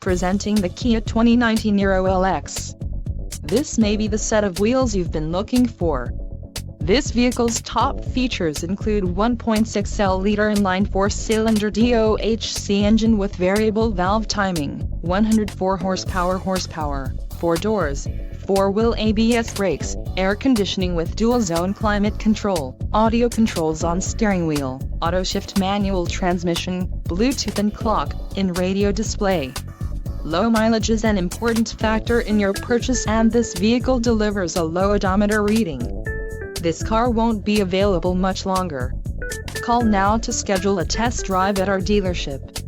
Presenting the Kia 2019 Niro LX. This may be the set of wheels you've been looking for. This vehicle's top features include 1.6L-liter inline four-cylinder DOHC engine with variable valve timing, 104 horsepower, 4 doors, 4-wheel ABS brakes, air conditioning with dual-zone climate control, audio controls on steering wheel, auto-shift manual transmission, Bluetooth and clock-in radio display. Low mileage is an important factor in your purchase, and this vehicle delivers a low odometer reading. This car won't be available much longer. Call now to schedule a test drive at our dealership.